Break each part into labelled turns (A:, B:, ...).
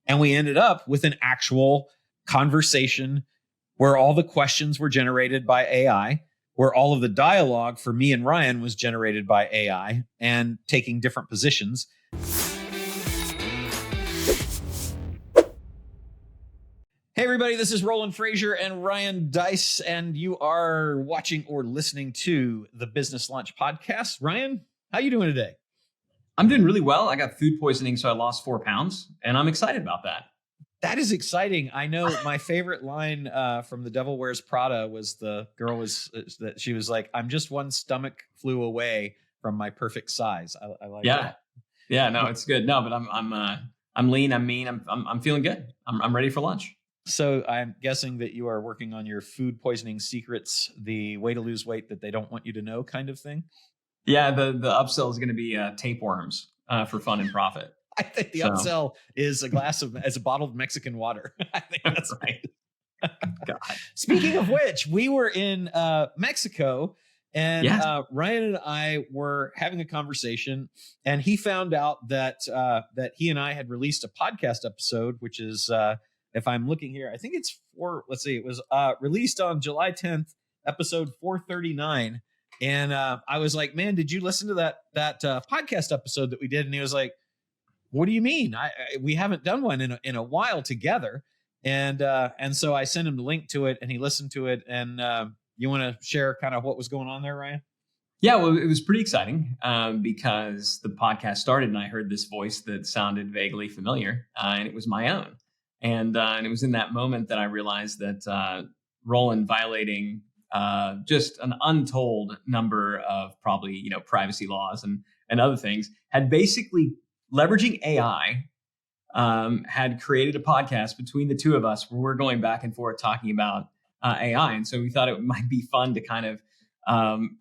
A: And we ended up with an actual conversation where all the questions were generated by AI, where all of the dialogue for me and Ryan was generated by AI and taking different positions. Hey, everybody, this is Roland Frasier and Ryan Deiss, and you are watching or listening to the Business Lunch Podcast. Ryan, how you doing today?
B: I'm doing really well. I got food poisoning, so I lost 4 pounds, and I'm excited about that.
A: That is exciting. I know my favorite line from The Devil Wears Prada was the girl that she was like, "I'm just one stomach flu away from my perfect size." I like that.
B: Yeah, no, it's good. No, but I'm lean, I'm mean, I'm feeling good. I'm ready for lunch.
A: So I'm guessing that you are working on your food poisoning secrets, the way to lose weight that they don't want you to know kind of thing.
B: Yeah, the upsell is going to be tapeworms for fun and profit.
A: I think the upsell is a bottle of Mexican water. I think that's right.
B: God.
A: Speaking of which, we were in Mexico, and Ryan and I were having a conversation, and he found out that he and I had released a podcast episode, which is, if I'm looking here, I think it's it was released on July 10th, episode 439. And I was like, "Man, did you listen to that podcast episode that we did?" And he was like, "What do you mean? We haven't done one in a while together." And so I sent him the link to it, and he listened to it. And you want to share kind of what was going on there, Ryan?
B: Yeah, well, it was pretty exciting because the podcast started, and I heard this voice that sounded vaguely familiar, and it was my own. And it was in that moment that I realized that Roland violating just an untold number of probably privacy laws and other things had basically leveraging AI, had created a podcast between the two of us where we're going back and forth talking about AI. And so we thought it might be fun to kind of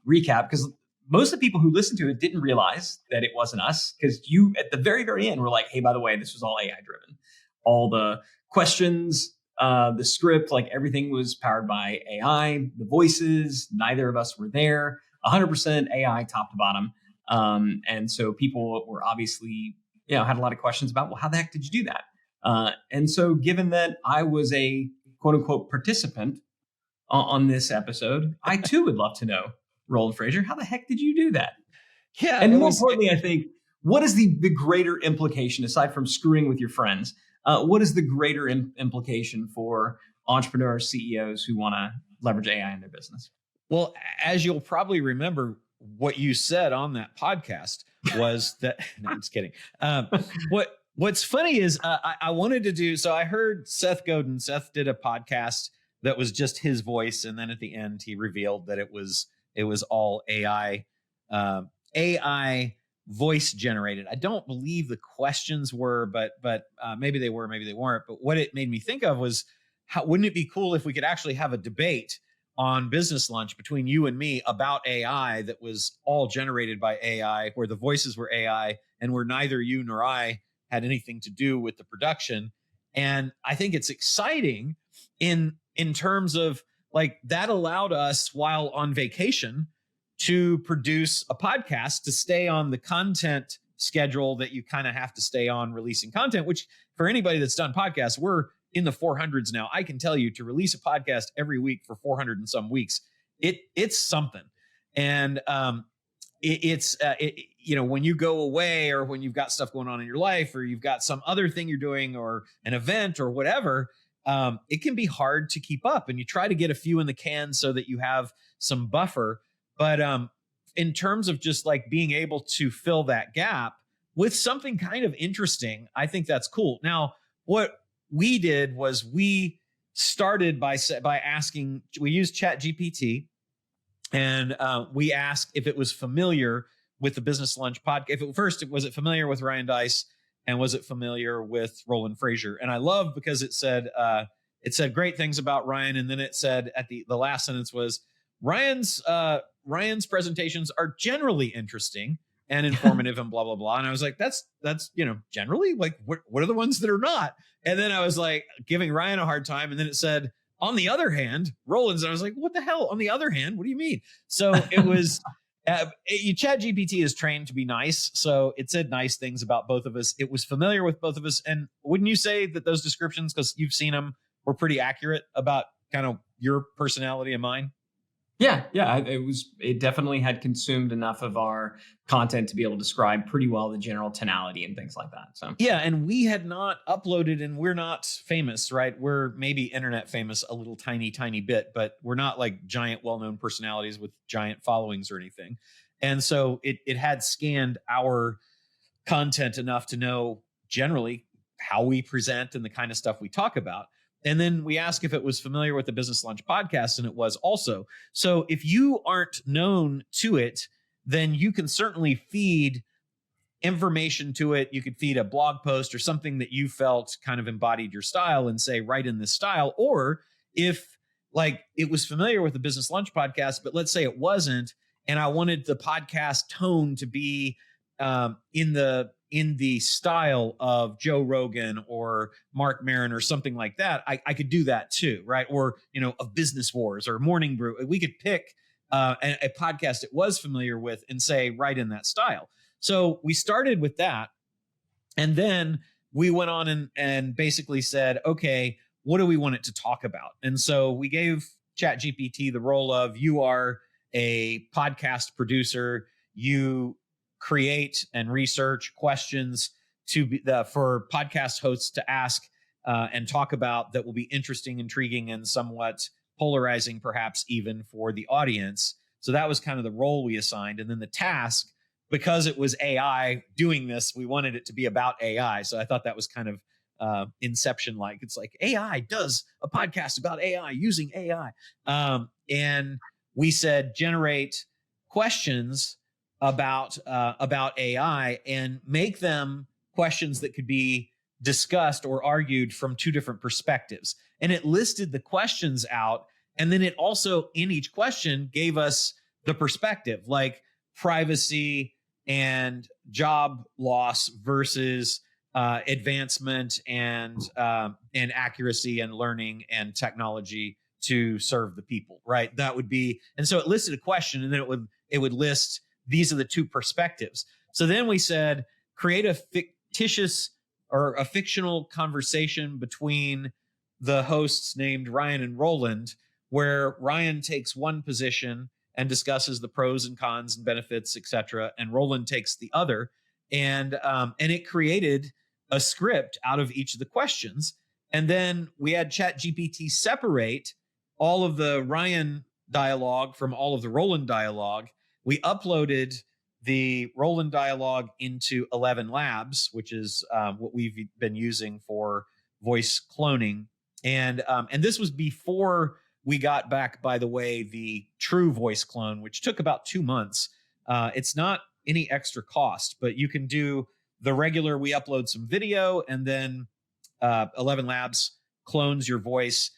B: recap, because most of the people who listened to it didn't realize that it wasn't us, because you at the very, very end were like, "Hey, by the way, this was all AI driven. All the questions, the script, like everything was powered by AI, the voices, neither of us were there, 100% AI top to bottom." And so people were obviously, had a lot of questions about, well, how the heck did you do that? And so given that I was a quote unquote participant on this episode, I too would love to know, Roland Frasier, how the heck did you do that?
A: Yeah.
B: And more importantly, I think, what is the greater implication, aside from screwing with your friends? What is the greater implication for entrepreneurs, CEOs who want to leverage AI in their business?
A: Well, as you'll probably remember, what you said on that podcast was that, no, I'm just kidding. What's funny is I wanted to do, so I heard Seth Godin. Seth did a podcast that was just his voice. And then at the end, he revealed that it was all AI, AI voice generated. I don't believe the questions were, but maybe they were, maybe they weren't. But what it made me think of was, wouldn't it be cool if we could actually have a debate on Business Lunch between you and me about AI that was all generated by AI, where the voices were AI and where neither you nor I had anything to do with the production. And I think it's exciting in terms of, like, that allowed us, while on vacation, to produce a podcast, to stay on the content schedule that you kind of have to stay on releasing content, which for anybody that's done podcasts, we're in the 400s now. I can tell you, to release a podcast every week for 400 and some weeks, it's something. And it's when you go away, or when you've got stuff going on in your life, or you've got some other thing you're doing, or an event or whatever, it can be hard to keep up, and you try to get a few in the can so that you have some buffer. But in terms of just like being able to fill that gap with something kind of interesting, I think that's cool. Now, what we did was we started by asking, we used ChatGPT, and we asked if it was familiar with the Business Lunch podcast. Was it familiar with Ryan Deiss, and was it familiar with Roland Frasier? And I love, because it said great things about Ryan, and then it said at the last sentence was, Ryan's presentations are generally interesting and informative and blah, blah, blah. And I was like, that's, generally, like, what are the ones that are not? And then I was like giving Ryan a hard time. And then it said, on the other hand, Roland's. And I was like, what the hell? On the other hand, what do you mean? So it was, ChatGPT is trained to be nice, so it said nice things about both of us. It was familiar with both of us, and wouldn't you say that those descriptions, because you've seen them, were pretty accurate about kind of your personality and mine?
B: Yeah, yeah, it definitely had consumed enough of our content to be able to describe pretty well the general tonality and things like that. So
A: Yeah, and we had not uploaded, and we're not famous, right? We're maybe internet famous a little tiny bit, but we're not like giant, well-known personalities with giant followings or anything. And so it had scanned our content enough to know generally how we present and the kind of stuff we talk about. And then we asked if it was familiar with the Business Lunch podcast, and it was also. So if you aren't known to it, then you can certainly feed information to it. You could feed a blog post or something that you felt kind of embodied your style and say, write in this style. Or if like it was familiar with the Business Lunch podcast, but let's say it wasn't, and I wanted the podcast tone to be in the style of Joe Rogan or Mark Maron or something like that, I could do that too, right? Or, of Business Wars or Morning Brew. We could pick a podcast it was familiar with and say, write in that style. So we started with that. And then we went on and basically said, okay, what do we want it to talk about? And so we gave ChatGPT the role of, you are a podcast producer. You create and research questions for podcast hosts to ask and talk about that will be interesting, intriguing, and somewhat polarizing, perhaps even for the audience. So that was kind of the role we assigned. And then the task, because it was AI doing this, we wanted it to be about AI. So I thought that was kind of Inception-like. It's like AI does a podcast about AI using AI. And we said, generate questions about AI and make them questions that could be discussed or argued from two different perspectives. And it listed the questions out. And then it also, in each question, gave us the perspective, like privacy and job loss versus advancement and accuracy and learning and technology to serve the people, right? That would be, and so it listed a question, and then it would list, these are the two perspectives. So then we said, create a fictitious or a fictional conversation between the hosts named Ryan and Roland, where Ryan takes one position and discusses the pros and cons and benefits, et cetera, and Roland takes the other. And it created a script out of each of the questions. And then we had ChatGPT separate all of the Ryan dialogue from all of the Roland dialogue. We uploaded the Roland dialogue into 11 Labs, which is what we've been using for voice cloning. And this was before we got back, by the way, the true voice clone, which took about 2 months. It's not any extra cost, but you can do the regular, we upload some video, and then 11 Labs clones your voice,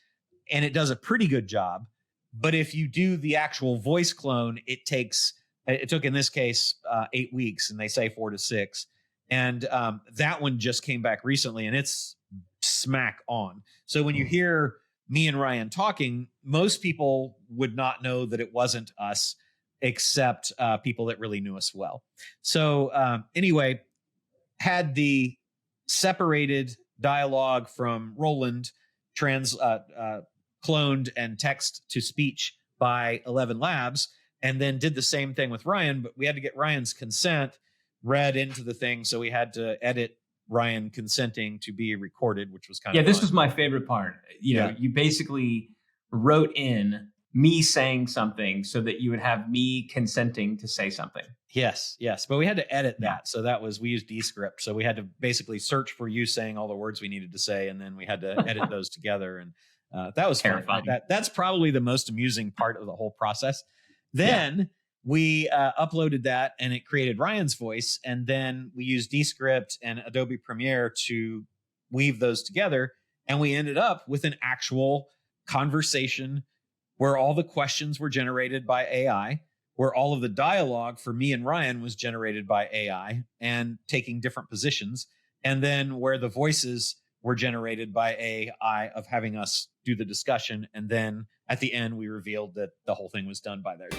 A: and it does a pretty good job. But if you do the actual voice clone, it took, in this case, 8 weeks, and they say 4 to 6. And that one just came back recently, and it's smack on. So when you hear me and Ryan talking, most people would not know that it wasn't us, except people that really knew us well. So anyway, had the separated dialogue from Roland cloned and text to speech by 11 Labs, and then did the same thing with Ryan, but we had to get Ryan's consent read into the thing. So we had to edit Ryan consenting to be recorded, which was kind of fun.
B: This was my favorite part. You basically wrote in me saying something so that you would have me consenting to say something.
A: Yes. But we had to edit that. So we used Descript. So we had to basically search for you saying all the words we needed to say, and then we had to edit those together. And that was terrifying. That's probably the most amusing part of the whole process. Then we uploaded that, and it created Ryan's voice. And then we used Descript and Adobe Premiere to weave those together. And we ended up with an actual conversation where all the questions were generated by AI, where all of the dialogue for me and Ryan was generated by AI and taking different positions. And then where the voices were generated by AI of having us do the discussion. And then at the end, we revealed that the whole thing was done by their.